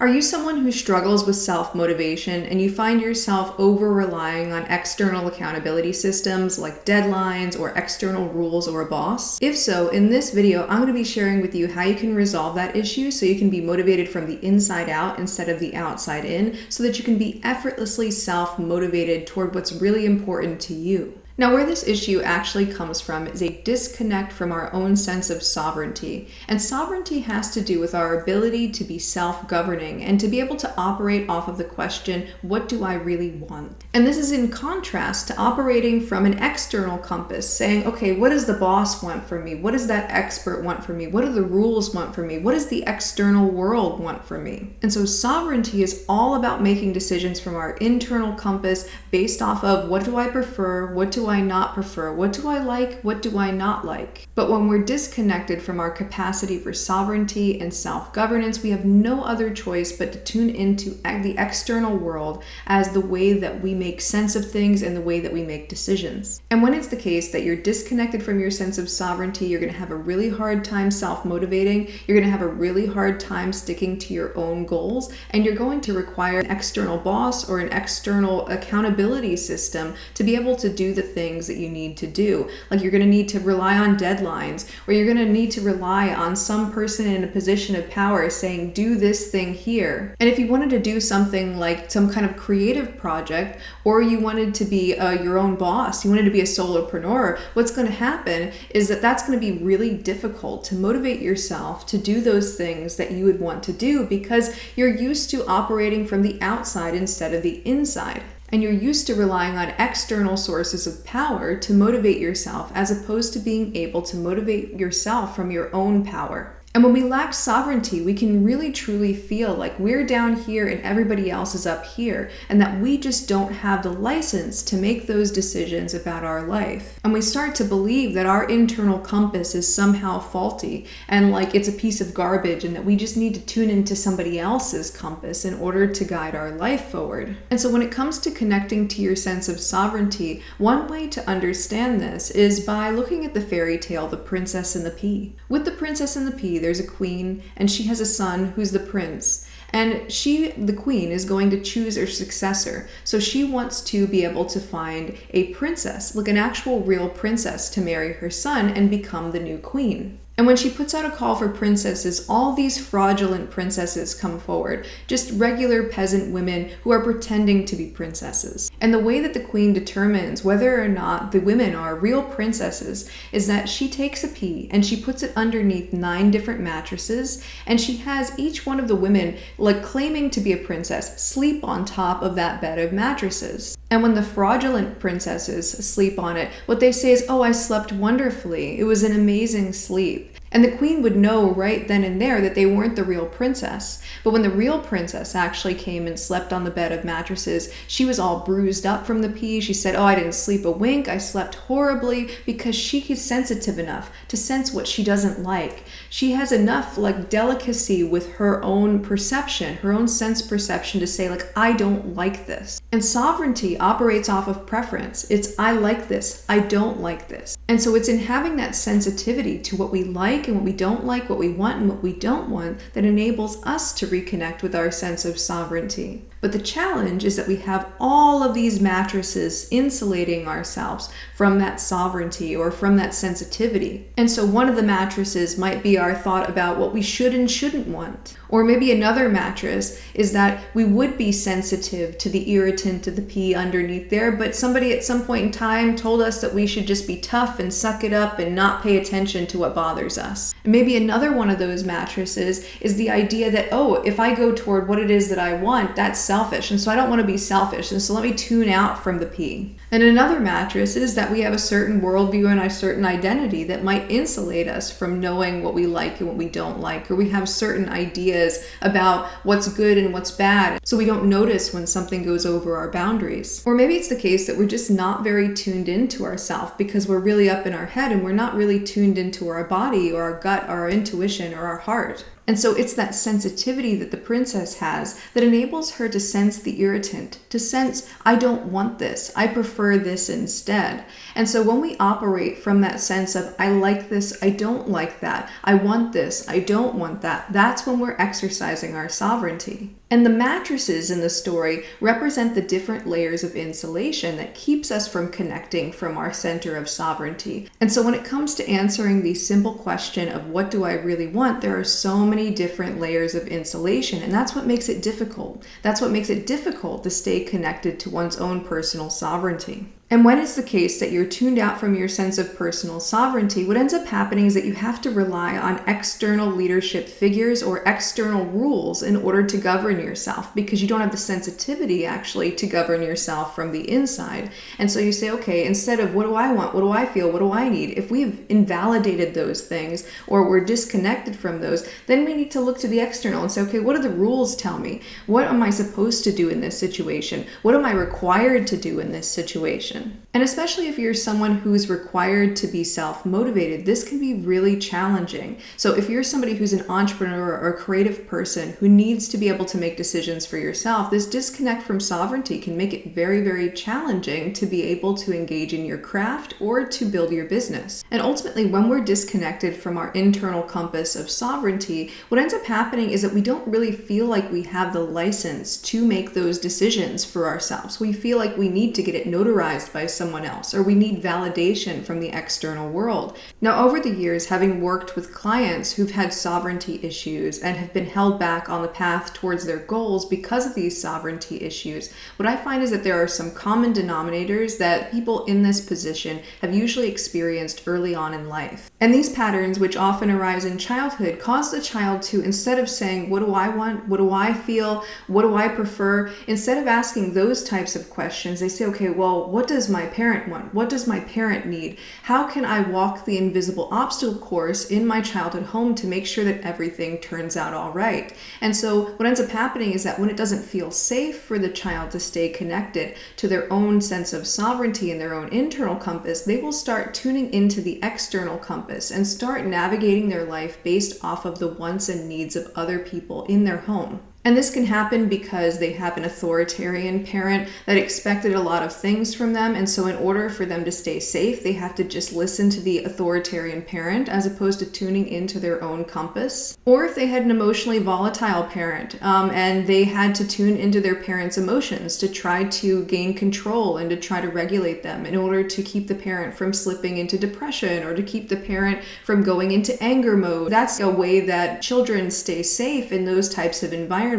Are you someone who struggles with self-motivation and you find yourself over-relying on external accountability systems like deadlines or external rules or a boss? If so, in this video, I'm going to be sharing with you how you can resolve that issue so you can be motivated from the inside out instead of the outside in, so that you can be effortlessly self-motivated toward what's really important to you. Now, where this issue actually comes from is a disconnect from our own sense of sovereignty. And sovereignty has to do with our ability to be self-governing and to be able to operate off of the question, what do I really want? And this is in contrast to operating from an external compass, saying, okay, what does the boss want from me? What does that expert want from me? What do the rules want from me? What does the external world want from me? And so sovereignty is all about making decisions from our internal compass based off of what do I prefer? What do I not prefer? What do I like? What do I not like? But when we're disconnected from our capacity for sovereignty and self-governance, we have no other choice but to tune into the external world as the way that we make sense of things and the way that we make decisions. And when it's the case that you're disconnected from your sense of sovereignty, you're going to have a really hard time self-motivating, you're going to have a really hard time sticking to your own goals, and you're going to require an external boss or an external accountability system to be able to do the things that you need to do. Like you're going to need to rely on deadlines, or you're going to need to rely on some person in a position of power saying, do this thing here. And if you wanted to do something like some kind of creative project, or you wanted to be your own boss, you wanted to be a solopreneur, what's going to happen is that that's going to be really difficult to motivate yourself to do those things that you would want to do because you're used to operating from the outside instead of the inside. And you're used to relying on external sources of power to motivate yourself as opposed to being able to motivate yourself from your own power. And when we lack sovereignty, we can really truly feel like we're down here and everybody else is up here, and that we just don't have the license to make those decisions about our life. And we start to believe that our internal compass is somehow faulty and like it's a piece of garbage and that we just need to tune into somebody else's compass in order to guide our life forward. And so when it comes to connecting to your sense of sovereignty, one way to understand this is by looking at the fairy tale, The Princess and the Pea. With The Princess and the Pea, there's a queen and she has a son who's the prince. And she, the queen, is going to choose her successor. So she wants to be able to find a princess, like an actual real princess, to marry her son and become the new queen. And when she puts out a call for princesses, all these fraudulent princesses come forward, just regular peasant women who are pretending to be princesses. And the way that the queen determines whether or not the women are real princesses is that she takes a pea and she puts it underneath 9 different mattresses, and she has each one of the women, like claiming to be a princess, sleep on top of that bed of mattresses. And when the fraudulent princesses sleep on it, what they say is, oh, I slept wonderfully. It was an amazing sleep. And the queen would know right then and there that they weren't the real princess. But when the real princess actually came and slept on the bed of mattresses, she was all bruised up from the pea. She said, oh, I didn't sleep a wink. I slept horribly, because she is sensitive enough to sense what she doesn't like. She has enough like delicacy with her own perception, her own sense perception to say like, I don't like this. And sovereignty operates off of preference. It's I like this, I don't like this. And so it's in having that sensitivity to what we like and what we don't like, what we want and what we don't want, that enables us to reconnect with our sense of sovereignty. But the challenge is that we have all of these mattresses insulating ourselves from that sovereignty or from that sensitivity. And so one of the mattresses might be our thought about what we should and shouldn't want. Or maybe another mattress is that we would be sensitive to the irritant of the pea underneath there, but somebody at some point in time told us that we should just be tough and suck it up and not pay attention to what bothers us. And maybe another one of those mattresses is the idea that, oh, if I go toward what it is that I want, that's selfish, and so I don't want to be selfish, and so let me tune out from the pea. And another mattress is that we have a certain worldview and a certain identity that might insulate us from knowing what we like and what we don't like, or we have certain ideas about what's good and what's bad, so we don't notice when something goes over our boundaries. Or maybe it's the case that we're just not very tuned into ourselves because we're really up in our head and we're not really tuned into our body or our gut or our intuition or our heart. And so it's that sensitivity that the princess has that enables her to sense the irritant, to sense, I don't want this, I prefer this instead. And so when we operate from that sense of, I like this, I don't like that, I want this, I don't want that, that's when we're exercising our sovereignty. And the mattresses in the story represent the different layers of insulation that keeps us from connecting from our center of sovereignty. And so when it comes to answering the simple question of what do I really want, there are so many different layers of insulation, and that's what makes it difficult. That's what makes it difficult to stay connected to one's own personal sovereignty. And when it's the case that you're tuned out from your sense of personal sovereignty, what ends up happening is that you have to rely on external leadership figures or external rules in order to govern yourself, because you don't have the sensitivity actually to govern yourself from the inside. And so you say, okay, instead of what do I want, what do I feel, what do I need, if we've invalidated those things or we're disconnected from those, then we need to look to the external and say, okay, what do the rules tell me? What am I supposed to do in this situation? What am I required to do in this situation? And especially if you're someone who's required to be self-motivated, this can be really challenging. So if you're somebody who's an entrepreneur or a creative person who needs to be able to make decisions for yourself, this disconnect from sovereignty can make it very, very challenging to be able to engage in your craft or to build your business. And ultimately, when we're disconnected from our internal compass of sovereignty, what ends up happening is that we don't really feel like we have the license to make those decisions for ourselves. We feel like we need to get it notarized by someone else, or we need validation from the external world. Now, over the years, having worked with clients who've had sovereignty issues and have been held back on the path towards their goals because of these sovereignty issues, what I find is that there are some common denominators that people in this position have usually experienced early on in life. And these patterns, which often arise in childhood, cause the child to, instead of saying, what do I want? What do I feel? What do I prefer? Instead of asking those types of questions, they say, okay, well, what does my parent want? What does my parent need? How can I walk the invisible obstacle course in my childhood home to make sure that everything turns out all right? And so what ends up happening is that when it doesn't feel safe for the child to stay connected to their own sense of sovereignty and their own internal compass, they will start tuning into the external compass and start navigating their life based off of the wants and needs of other people in their home. And this can happen because they have an authoritarian parent that expected a lot of things from them. And so in order for them to stay safe, they have to just listen to the authoritarian parent as opposed to tuning into their own compass. Or if they had an emotionally volatile parent and they had to tune into their parent's emotions to try to gain control and to try to regulate them in order to keep the parent from slipping into depression or to keep the parent from going into anger mode. That's a way that children stay safe in those types of environments.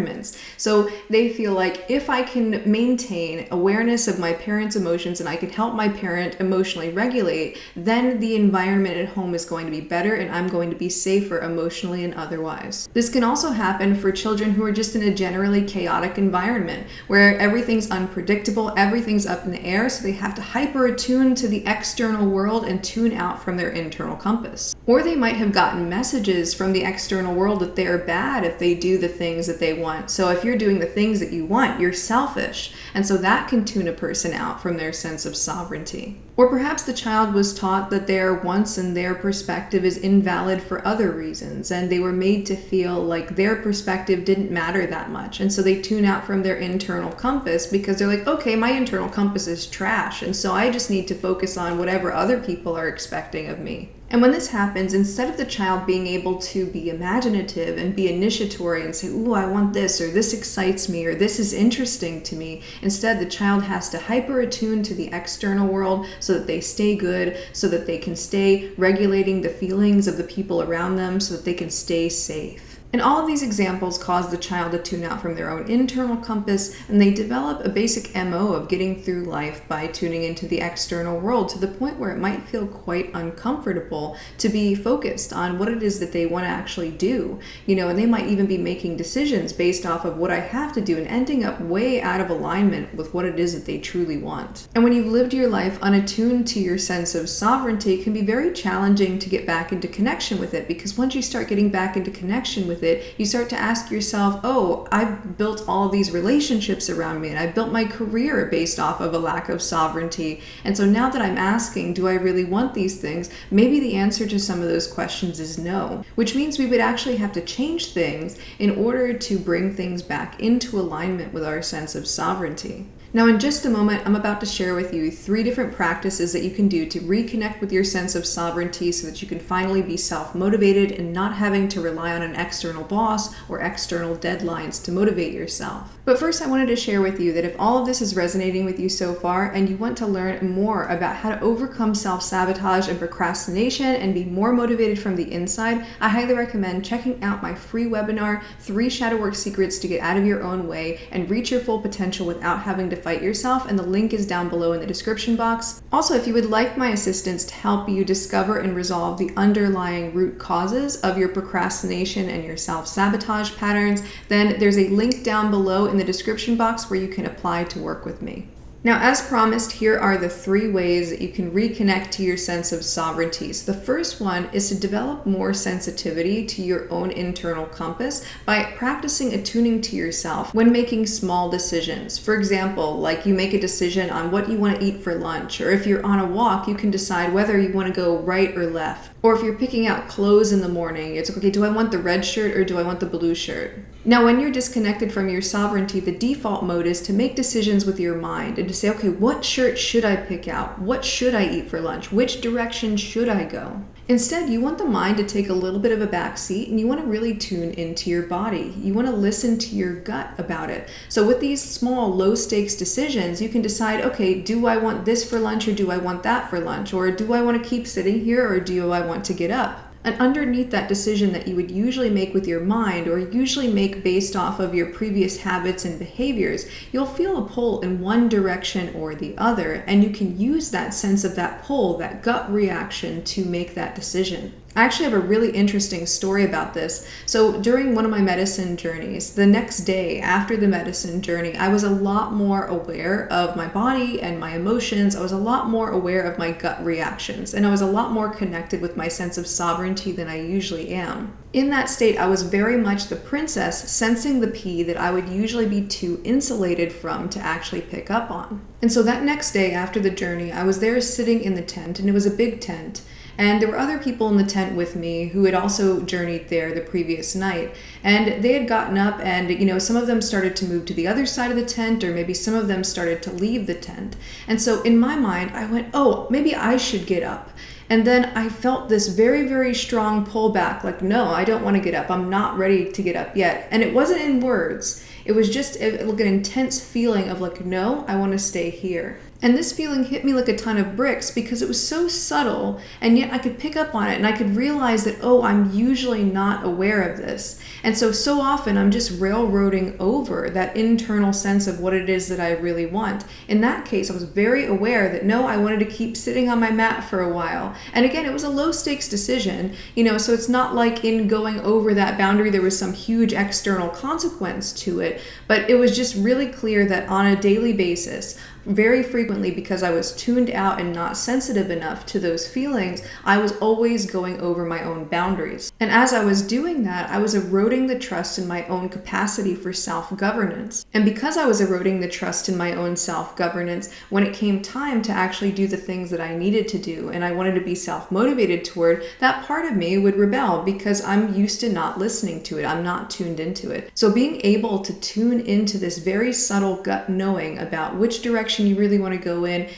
So they feel like if I can maintain awareness of my parent's emotions and I can help my parent emotionally regulate, then the environment at home is going to be better and I'm going to be safer emotionally and otherwise. This can also happen for children who are just in a generally chaotic environment where everything's unpredictable, everything's up in the air, so they have to hyper attune to the external world and tune out from their internal compass. Or they might have gotten messages from the external world that they're bad if they do the things that they want. So if you're doing the things that you want, you're selfish. And so that can tune a person out from their sense of sovereignty. Or perhaps the child was taught that their wants and their perspective is invalid for other reasons, and they were made to feel like their perspective didn't matter that much. And so they tune out from their internal compass because they're like, okay, my internal compass is trash, and so I just need to focus on whatever other people are expecting of me. And when this happens, instead of the child being able to be imaginative and be initiatory and say, ooh, I want this, or this excites me, or this is interesting to me, instead the child has to hyper attune to the external world so that they stay good, so that they can stay regulating the feelings of the people around them, so that they can stay safe. And all of these examples cause the child to tune out from their own internal compass, and they develop a basic MO of getting through life by tuning into the external world to the point where it might feel quite uncomfortable to be focused on what it is that they want to actually do. And they might even be making decisions based off of what I have to do and ending up way out of alignment with what it is that they truly want. And when you've lived your life unattuned to your sense of sovereignty, it can be very challenging to get back into connection with it, because once you start getting back into connection with with it, you start to ask yourself, oh, I've built all of these relationships around me and I built my career based off of a lack of sovereignty. And so now that I'm asking, do I really want these things? Maybe the answer to some of those questions is no, which means we would actually have to change things in order to bring things back into alignment with our sense of sovereignty. Now, in just a moment, I'm about to share with you 3 different practices that you can do to reconnect with your sense of sovereignty so that you can finally be self-motivated and not having to rely on an external boss or external deadlines to motivate yourself. But first, I wanted to share with you that if all of this is resonating with you so far and you want to learn more about how to overcome self-sabotage and procrastination and be more motivated from the inside, I highly recommend checking out my free webinar, 3 Shadow Work Secrets to Get Out of Your Own Way and Reach Your Full Potential Without Having to Fight Yourself, and the link is down below in the description box. Also, if you would like my assistance to help you discover and resolve the underlying root causes of your procrastination and your self-sabotage patterns, then there's a link down below in the description box where you can apply to work with me. Now, as promised, here are the 3 ways that you can reconnect to your sense of sovereignty. So the first one is to develop more sensitivity to your own internal compass by practicing attuning to yourself when making small decisions. For example, like you make a decision on what you want to eat for lunch, or if you're on a walk, you can decide whether you want to go right or left. Or if you're picking out clothes in the morning, it's okay, do I want the red shirt or do I want the blue shirt? Now, when you're disconnected from your sovereignty, the default mode is to make decisions with your mind and to say, okay, what shirt should I pick out? What should I eat for lunch? Which direction should I go? Instead, you want the mind to take a little bit of a back seat and you want to really tune into your body. You want to listen to your gut about it. So with these small, low-stakes decisions, you can decide, okay, do I want this for lunch or do I want that for lunch? Or do I want to keep sitting here or do I want to get up? And underneath that decision that you would usually make with your mind or usually make based off of your previous habits and behaviors, you'll feel a pull in one direction or the other, and you can use that sense of that pull, that gut reaction, to make that decision. I actually have a really interesting story about this. So during one of my medicine journeys, the next day after the medicine journey, I was a lot more aware of my body and my emotions. I was a lot more aware of my gut reactions, and I was a lot more connected with my sense of sovereignty than I usually am. In that state, I was very much the princess sensing the pea that I would usually be too insulated from to actually pick up on. And so that next day after the journey, I was there sitting in the tent, and it was a big tent. And there were other people in the tent with me who had also journeyed there the previous night. And they had gotten up and, some of them started to move to the other side of the tent, or maybe some of them started to leave the tent. And so in my mind, I went, oh, maybe I should get up. And then I felt this very, very strong pullback, like, no, I don't want to get up. I'm not ready to get up yet. And it wasn't in words. It was just an intense feeling of like, no, I want to stay here. And this feeling hit me like a ton of bricks because it was so subtle, and yet I could pick up on it and I could realize that, oh, I'm usually not aware of this. And so often I'm just railroading over that internal sense of what it is that I really want. In that case, I was very aware that, no, I wanted to keep sitting on my mat for a while. And again, it was a low stakes decision, so it's not like in going over that boundary, there was some huge external consequence to it, but it was just really clear that on a daily basis, very frequently, because I was tuned out and not sensitive enough to those feelings, I was always going over my own boundaries. And as I was doing that, I was eroding the trust in my own capacity for self-governance. And because I was eroding the trust in my own self-governance, when it came time to actually do the things that I needed to do and I wanted to be self-motivated toward, that part of me would rebel because I'm used to not listening to it. I'm not tuned into it. So being able to tune into this very subtle gut knowing about which direction you really want to go in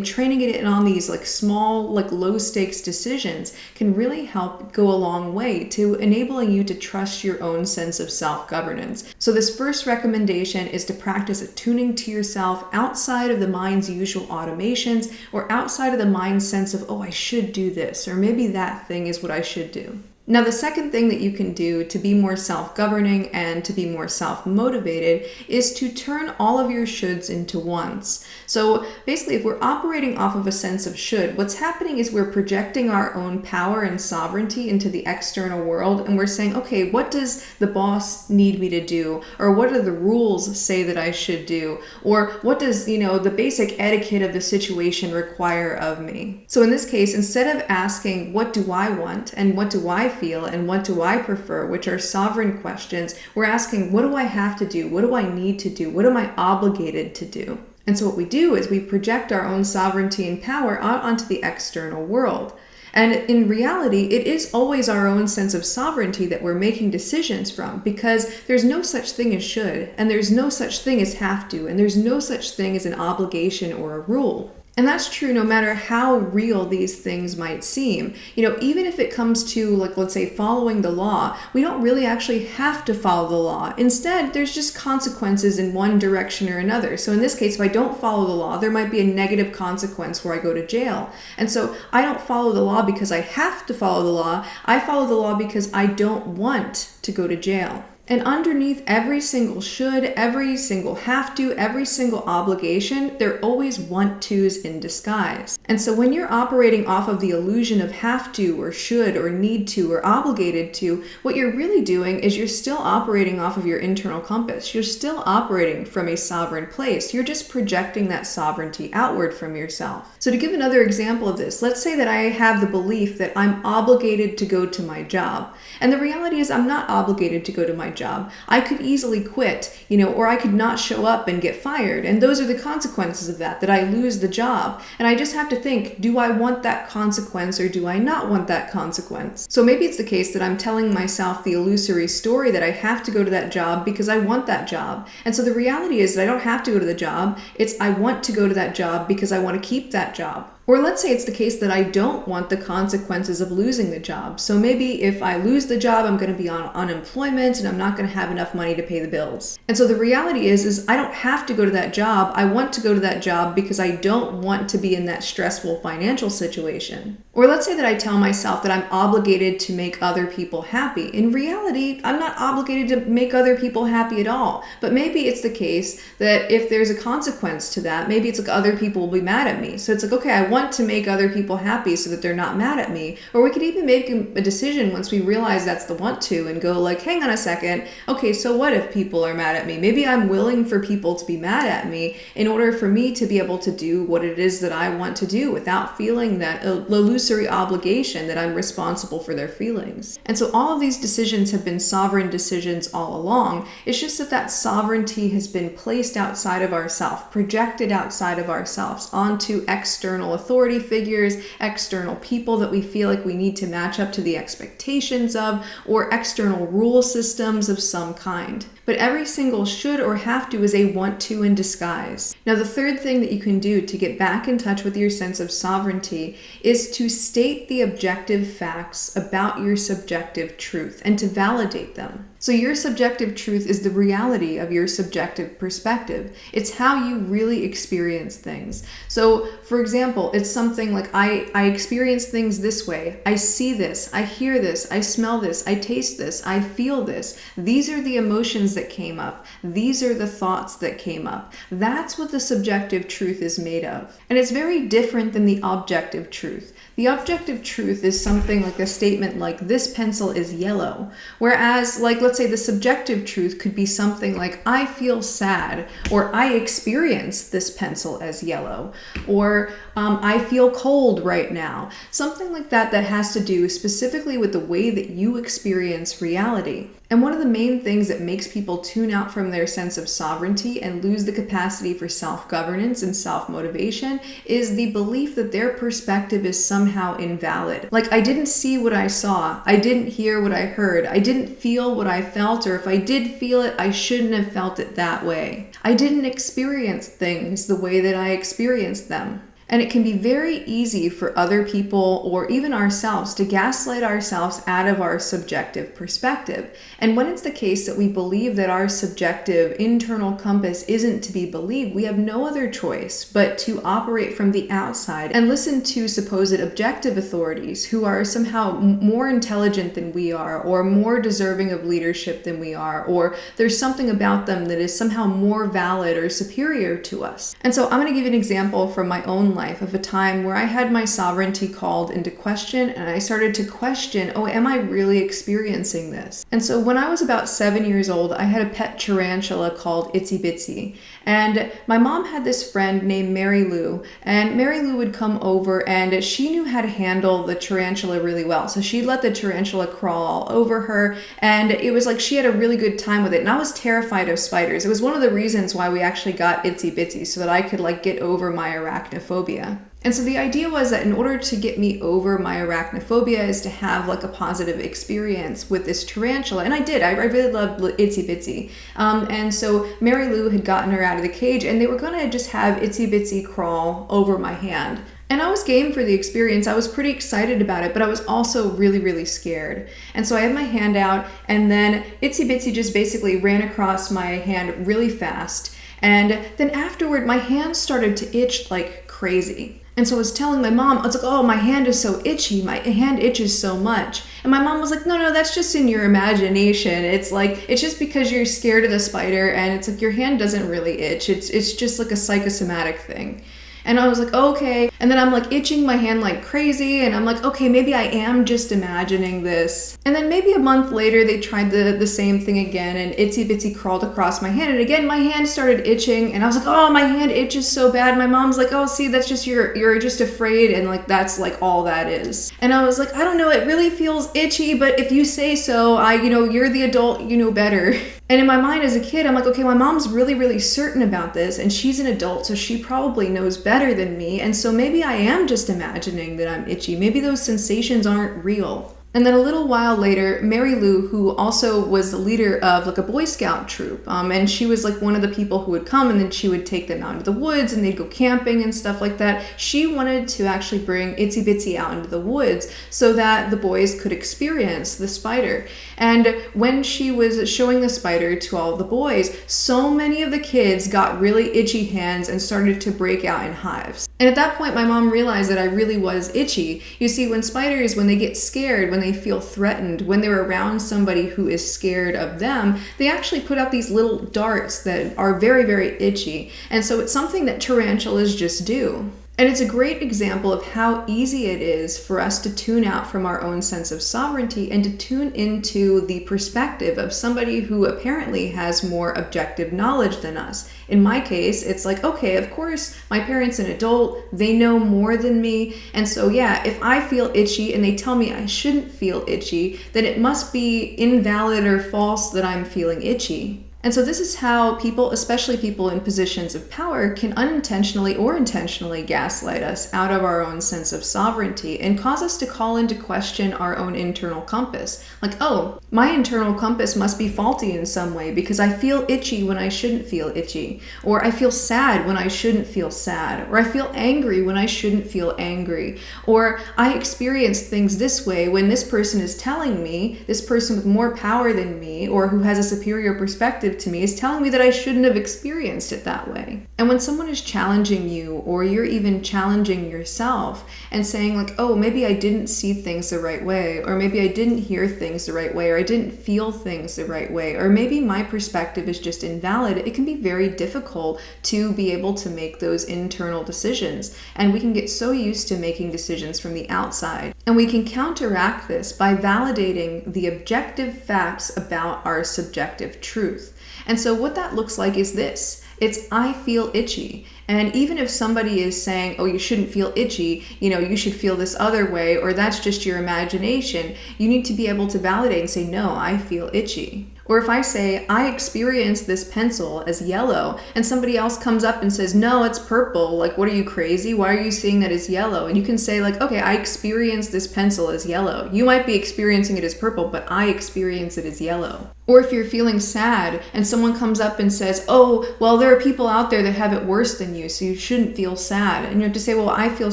training it in on these like small, like low stakes decisions can really help go a long way to enabling you to trust your own sense of self-governance. So this first recommendation is to practice attuning to yourself outside of the mind's usual automations or outside of the mind's sense of, oh, I should do this, or maybe that thing is what I should do. Now, the second thing that you can do to be more self-governing and to be more self-motivated is to turn all of your shoulds into wants. So basically, if we're operating off of a sense of should, what's happening is we're projecting our own power and sovereignty into the external world, and we're saying, okay, what does the boss need me to do? Or what do the rules say that I should do? Or what does, the basic etiquette of the situation require of me? So in this case, instead of asking, what do I want and what do I feel and what do I prefer, which are sovereign questions, we're asking, what do I have to do? What do I need to do? What am I obligated to do? And so what we do is we project our own sovereignty and power out onto the external world. And in reality, it is always our own sense of sovereignty that we're making decisions from, because there's no such thing as should, and there's no such thing as have to, and there's no such thing as an obligation or a rule. And that's true no matter how real these things might seem. Even if it comes to, like, let's say, following the law, we don't really actually have to follow the law. Instead, there's just consequences in one direction or another. So in this case, if I don't follow the law, there might be a negative consequence where I go to jail. And so I don't follow the law because I have to follow the law. I follow the law because I don't want to go to jail. And underneath every single should, every single have to, every single obligation, there are always want tos in disguise. And so when you're operating off of the illusion of have to or should or need to or obligated to, what you're really doing is you're still operating off of your internal compass. You're still operating from a sovereign place. You're just projecting that sovereignty outward from yourself. So to give another example of this, let's say that I have the belief that I'm obligated to go to my job. And the reality is I'm not obligated to go to my job. I could easily quit, or I could not show up and get fired. And those are the consequences of that I lose the job. And I just have to think, do I want that consequence or do I not want that consequence? So maybe it's the case that I'm telling myself the illusory story that I have to go to that job because I want that job. And so the reality is that I don't have to go to the job. It's I want to go to that job because I want to keep that job. Or let's say it's the case that I don't want the consequences of losing the job. So maybe if I lose the job, I'm going to be on unemployment and I'm not going to have enough money to pay the bills. And so the reality is I don't have to go to that job. I want to go to that job because I don't want to be in that stressful financial situation. Or let's say that I tell myself that I'm obligated to make other people happy. In reality, I'm not obligated to make other people happy at all. But maybe it's the case that if there's a consequence to that, maybe it's like other people will be mad at me. So it's like, okay, I want to make other people happy so that they're not mad at me. Or we could even make a decision once we realize that's the want to and go like, hang on a second. Okay, so what if people are mad at me? Maybe I'm willing for people to be mad at me in order for me to be able to do what it is that I want to do without feeling that illusory obligation that I'm responsible for their feelings. And so all of these decisions have been sovereign decisions all along. It's just that sovereignty has been placed outside of ourselves, projected outside of ourselves onto external authority figures, external people that we feel like we need to match up to the expectations of, or external rule systems of some kind. But every single should or have to is a want to in disguise. Now, the third thing that you can do to get back in touch with your sense of sovereignty is to state the objective facts about your subjective truth and to validate them. So your subjective truth is the reality of your subjective perspective. It's how you really experience things. So, for example, it's something like I experience things this way. I see this, I hear this, I smell this, I taste this, I feel this. These are the emotions that came up. These are the thoughts that came up. That's what the subjective truth is made of. And it's very different than the objective truth. The objective truth is something like a statement like, this pencil is yellow. Whereas, like, let's say the subjective truth could be something like, I feel sad, or I experience this pencil as yellow, or I feel cold right now. Something like that has to do specifically with the way that you experience reality. And one of the main things that makes people tune out from their sense of sovereignty and lose the capacity for self-governance and self-motivation is the belief that their perspective is somehow invalid. Like, I didn't see what I saw, I didn't hear what I heard, I didn't feel what I felt, or if I did feel it, I shouldn't have felt it that way. I didn't experience things the way that I experienced them. And it can be very easy for other people or even ourselves to gaslight ourselves out of our subjective perspective. And when it's the case that we believe that our subjective internal compass isn't to be believed, we have no other choice but to operate from the outside and listen to supposed objective authorities who are somehow more intelligent than we are, or more deserving of leadership than we are, or there's something about them that is somehow more valid or superior to us. And so I'm going to give you an example from my own life of a time where I had my sovereignty called into question, and I started to question, oh, am I really experiencing this? And so when I was about 7 years old, I had a pet tarantula called Itsy Bitsy. And my mom had this friend named Mary Lou, and Mary Lou would come over and she knew how to handle the tarantula really well. So she'd let the tarantula crawl all over her, and it was like she had a really good time with it. And I was terrified of spiders. It was one of the reasons why we actually got Itsy Bitsy, so that I could like get over my arachnophobia. And so the idea was that in order to get me over my arachnophobia is to have like a positive experience with this tarantula. And I did. I really loved Itsy Bitsy. And so Mary Lou had gotten her out of the cage, and they were going to just have Itsy Bitsy crawl over my hand. And I was game for the experience. I was pretty excited about it, but I was also really, really scared. And so I had my hand out, and then Itsy Bitsy just basically ran across my hand really fast. And then afterward, my hand started to itch like crazy. And so I was telling my mom, I was like, oh, my hand is so itchy. My hand itches so much. And my mom was like, no, that's just in your imagination. It's like, it's just because you're scared of the spider, and it's like your hand doesn't really itch. It's just like a psychosomatic thing. And I was like, okay. And then I'm like itching my hand like crazy. And I'm like, okay, maybe I am just imagining this. And then maybe a month later, they tried the same thing again, and Itsy Bitsy crawled across my hand. And again, my hand started itching. And I was like, oh, my hand itches so bad. My mom's like, oh, see, that's just you're just afraid. And like, that's like all that is. And I was like, I don't know, it really feels itchy, but if you say so, you're the adult, you know better. And in my mind as a kid, I'm like, okay, my mom's really, really certain about this, and she's an adult, so she probably knows better than me. And so maybe I am just imagining that I'm itchy. Maybe those sensations aren't real. And then a little while later, Mary Lou, who also was the leader of like a Boy Scout troop, and she was like one of the people who would come, and then she would take them out into the woods and they'd go camping and stuff like that. She wanted to actually bring Itsy Bitsy out into the woods so that the boys could experience the spider. And when she was showing the spider to all the boys, so many of the kids got really itchy hands and started to break out in hives. And at that point, my mom realized that I really was itchy. You see, when spiders, when they get scared, when they feel threatened, when they're around somebody who is scared of them, they actually put out these little darts that are very, very itchy. And so it's something that tarantulas just do. And it's a great example of how easy it is for us to tune out from our own sense of sovereignty and to tune into the perspective of somebody who apparently has more objective knowledge than us. In my case, it's like, okay, of course, my parents an adult, they know more than me. And so yeah, if I feel itchy and they tell me I shouldn't feel itchy, then it must be invalid or false that I'm feeling itchy. And so this is how people, especially people in positions of power, can unintentionally or intentionally gaslight us out of our own sense of sovereignty and cause us to call into question our own internal compass. Like, oh, my internal compass must be faulty in some way because I feel itchy when I shouldn't feel itchy. Or I feel sad when I shouldn't feel sad. Or I feel angry when I shouldn't feel angry. Or I experience things this way when this person is telling me, this person with more power than me or who has a superior perspective to me is telling me that I shouldn't have experienced it that way. And when someone is challenging you, or you're even challenging yourself and saying like, oh, maybe I didn't see things the right way, or maybe I didn't hear things the right way, or I didn't feel things the right way, or maybe my perspective is just invalid, it can be very difficult to be able to make those internal decisions. And we can get so used to making decisions from the outside. And we can counteract this by validating the objective facts about our subjective truth. And so what that looks like is this. It's I feel itchy. And even if somebody is saying, oh, you shouldn't feel itchy, you should feel this other way, or that's just your imagination, you need to be able to validate and say, no, I feel itchy. Or if I say, I experience this pencil as yellow, and somebody else comes up and says, no, it's purple. Like, what are you, crazy? Why are you seeing that as yellow? And you can say like, okay, I experience this pencil as yellow. You might be experiencing it as purple, but I experience it as yellow. Or if you're feeling sad and someone comes up and says, oh, well, there are people out there that have it worse than you, so you shouldn't feel sad. And you have to say, well, I feel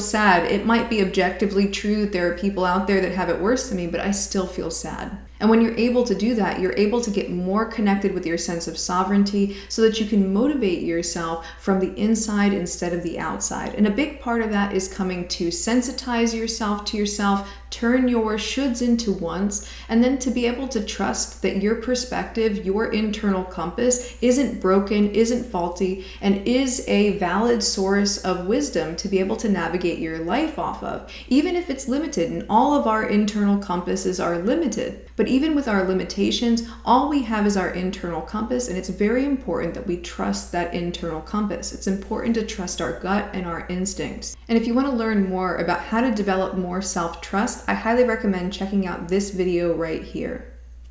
sad. It might be objectively true that there are people out there that have it worse than me, but I still feel sad. And when you're able to do that, you're able to get more connected with your sense of sovereignty so that you can motivate yourself from the inside instead of the outside. And a big part of that is coming to sensitize yourself to yourself, turn your shoulds into wants, and then to be able to trust that your perspective, your internal compass isn't broken, isn't faulty, and is a valid source of wisdom to be able to navigate your life off of, even if it's limited. And all of our internal compasses are limited. But even with our limitations, all we have is our internal compass, and it's very important that we trust that internal compass. It's important to trust our gut and our instincts. And if you want to learn more about how to develop more self-trust, I highly recommend checking out this video right here.